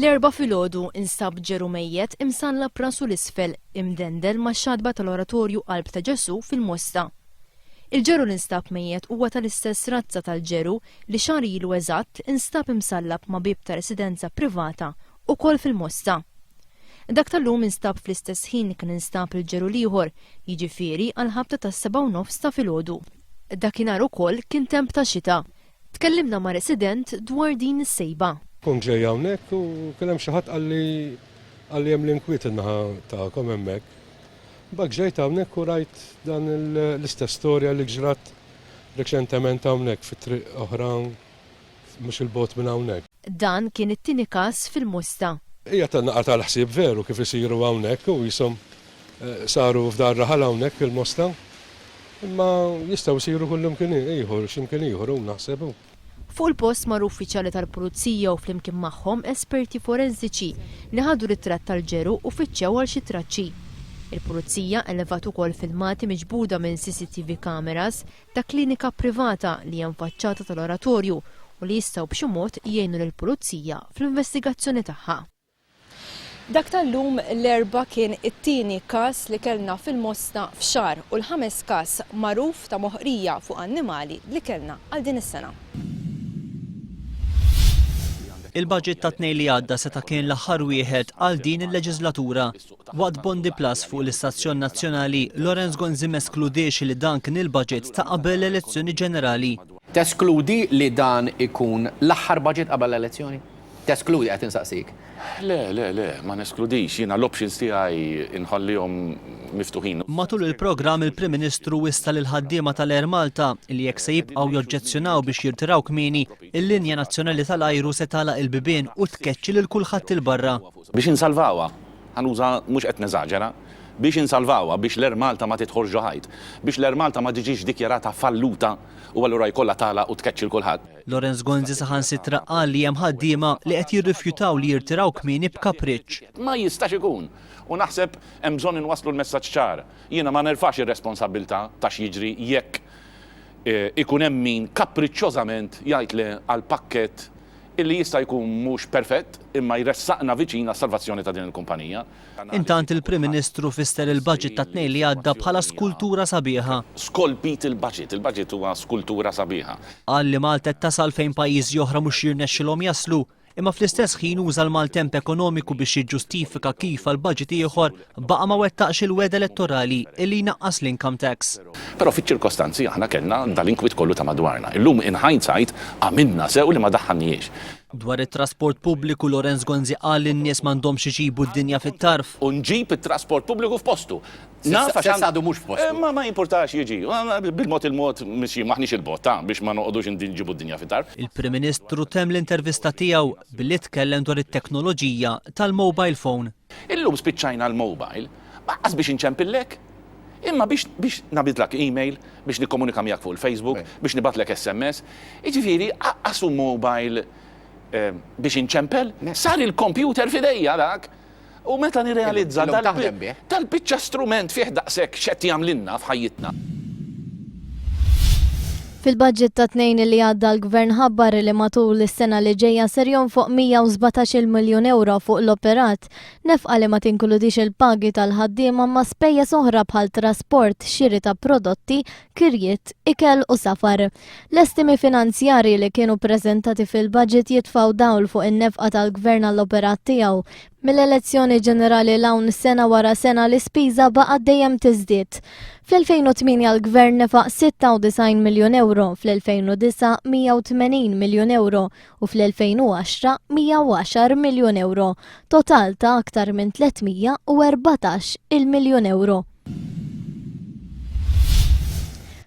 L-4 filgħodu instab ġeru mejjed imsalla prasu l-isfel imdendel max-xadba tal-oratorju Qalb ta' Ġesu fil-Mosta. Il-ġeru l-instab mejjed huwa tal-istess razza tal-ġeru li xahar ilu eżatt instab imsallab ma' bib ta' residenza privata ukoll fil-Mosta. Dak tal-lum instab fl-istess ħin kien instab il-ġeru ieħor, jiġifieri għal ħabta tas-7:30 ta' filgħodu. Dakinhar ukoll kien temp ta' xita. Tkellimna ma' resident dwar din is-sejba. Kun ġej hawnhekk u kien hemm xi ħadd qalli hemm l-inkwiet in-naħa tagħkom hemmhekk. Bak ġejt hawnhekk u rajt dan l-istess storja li ġrat reċentement hawnhekk fit-triq oħra mhux il-bot minn hawnhekk. Dan kien it-tieni każ fil-Mosta. Hija tan-naqa tal-ħsieb veru kif isiru hawnhekk u jisom saru f'dar raħal hawnhekk fil-Mosta. Imma jistgħu jsiru kullum kien ieħor x'imkien ieħor hu naħseb. Fuq il-post mar uffiċjali tal-Pulizija u flimkien magħhom esperti forensiċi li ħadu ritratt tal-ġeru u fittxew għal xi traċċi. Il-Pulizija elevat ukoll filmati miġbuda minn CCTV cameras ta' klinika privata li hija mfaċċata tal-oratorju u li jistgħu b'xi mod jgħinu lill-Pulizija fl-investigazzjoni tagħha. Dak tal-lum l-4 kien it-tieni każ li kellna fil-Mosta f'xahar u l-5 każ magħruf ta' moħqrija fuq annimali li kellna għal din is-sena. Il-budget ta' tnejn li għadda seta' kien l-aħħar wieħed għal din il-leġislatura. Waqt Bondi Plus fuq l-Istazzjon Nazzjonali, Lorenz Gonzi meskludiex li dan kien il-budget ta' qabel l-elezzjoni ġenerali. Teskludi li dan ikun l-aħħar budget qabel l-elezzjoni? Teskludi qed insaqsik. Le, ma neskludix, jiena l-options tiegħi inħallihom miftuħin. Matul il-programm il-Prim Ministru wista lil ħaddiema tal-Air Malta li jekk se jibqgħu joġġezzjonaw biex jirtiraw kmieni, il-linja nazzjonali tal-ajru se tagħlaq il-bibien u tkeċċi lil kulħadd il-barra. Biex insalvawha, ħanuża mhux qed neżaġera, biex insalvawha biex l-Air Malta ma titħolx ġoħajt, biex l-Air Malta ma tiġix dikjarata falluta u allura jkollha tagħlaq u tkeċċi kulħadd. Lorenz Gonzi saħansitra qal li hemm ħaddiema li qed jirrifjutaw li jirtiraw kmieni b'kapriċċ. Ma jistax ikun. U naħseb hemm bżonn inwasslu l-messaġġ ċar. Jiena ma nerfax ir-responsabilità ta' x'jiġri jekk ikun hemm min kapriċċjożament jgħid le għal pakkett illi jista' jkun mhux perfett imma jressaqna viċin għas-salvazzjoni ta' din il-kumpanija. Intant il-Prim Ministru fisser il-budget ta' tnejn li għadda bħala skultura sabiħa. Skolpit il-budget huwa skultura sabiħa. Qal li Malta qed tasal fejn pajjiżi oħra mhux jirnexxilhom jaslu, imma fl-istess ħin uża l-maltemp ekonomiku biex jiġġustifika kif għall-budget ieħor baqa' ma wettaqx il-weda elettorali illi jnaqqas l-income tax. Però fiċ-ċirkostanzi aħna kellna dal-inkwit kollu ta' madwarna. Illum in hindsight għamilna sew li ma daħħalniex. Dwar it-trasport pubbliku Lorenz Gonzi qal li n-nies m'għandhomx iġibu d-dinja fit-tarf. U nġib it-trasport pubbliku f'postu. Sessadu mhux f'postu. Ma jimpurtax jiġi. Bil-mod il-mod maħniex il-bot biex ma noqogħdux nġibu d-dinja fit-tarf. Il-Prim Ministru temm l-intervista tiegħu billi tkellem dwar it-teknoloġija tal-mobile phone. Illum spiċċajna l-mobile, baqqas biex inċempillek. Imma biex nabidlak email, biex nikkomunika miegħek fuq il-Facebook, biex nibatlek SMS, jiġifieri aqqasu mobile biex inċempel, sar il-computer fidejja dak. U meta nirrealizza tal-biċċa strument fih daqshekk x'qed jagħmlilna f'ħajjitna. Fil-budget ta' tnejn li għadda l-Gvern ħabbar li matul is-sena li ġejja ser jonfoq 117 miljun euro fuq l-operat, nefqa li ma tinkludix il-pagi tal-ħaddiema ma' spejjeż oħra bħal trasport, xiri ta' prodotti, kirjiet, ikel u safar. L-estimi finanzjari li kienu preżentati fil-budget jitfgħu dawl fuq in-nefqa tal-Gvern għall-operat tiegħu. Mill-elezzjoni ġenerali l-hawn sena wara sena l-ispiża baqa' dejjem tiżdied. Fl-2008 l-Gvern nefaq 96 miljun euro, fl-2009 180 miljun euro u fl-2010 110 miljun euro, total ta' aktar minn 314 il-miljun euro.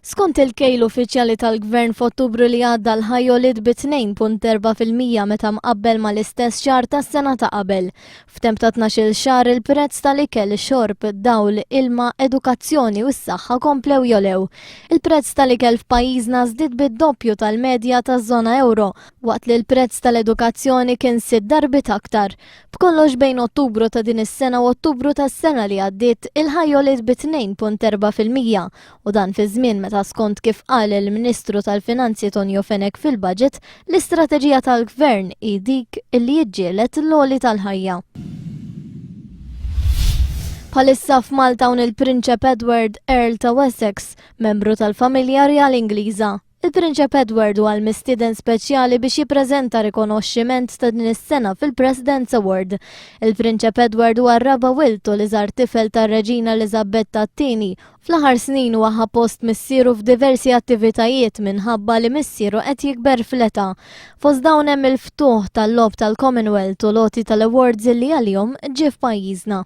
Skont il-kejl uffiċjali tal-Gvern f'Ottubru li għadda l-ħajjolid bi 2.4% meta mqabbel mal-istess xahar tas-sena ta' qabel. F'temp ta' 12 xahar il-prezz tal-ikel, xorb, dawl, ilma, edukazzjoni u s-saħħa komplew jolew. Il-prezz tal-ikel f'pajjiżna żdied bid-doppju tal-medja taż-żona euro, waqt li l-prezz tal-edukazzjoni kien 6 darbit aktar. B'kollox bejn Ottubru ta' din is-sena u Ottubru tas-sena li għaddiet il-ħajjolid bi 2.4% u dan fi żmien meta meta skont kif qal il-Ministru tal-Finanzi Tonio Fenek fil-budget l-istrateġija tal-Gvern hi dik li jiġġieled l-għoli tal-ħajja. Bħalissa f'Malta hawn il-Prinċep Edward Earl ta' Wessex, membru tal-familja Real Ingliża. Il-Prinċep Edward huwa l-mistieden speċjali biex jippreżenta rikonoxximent ta' din is-sena fil-President's Award. Il-Prinċep Edward huwa r-raba' wiltu li żar tifel tar-Reġina Eliżabetta II. Fl-aħħar snin huwa ħapost missieru f'diversi attivitajiet minħabba li missieru qed jikber fl-età. Fost dawn hemm il-ftuħ tal-lob tal-Commonwealth u loti tal-awards li għalihom ġie f'pajjiżna.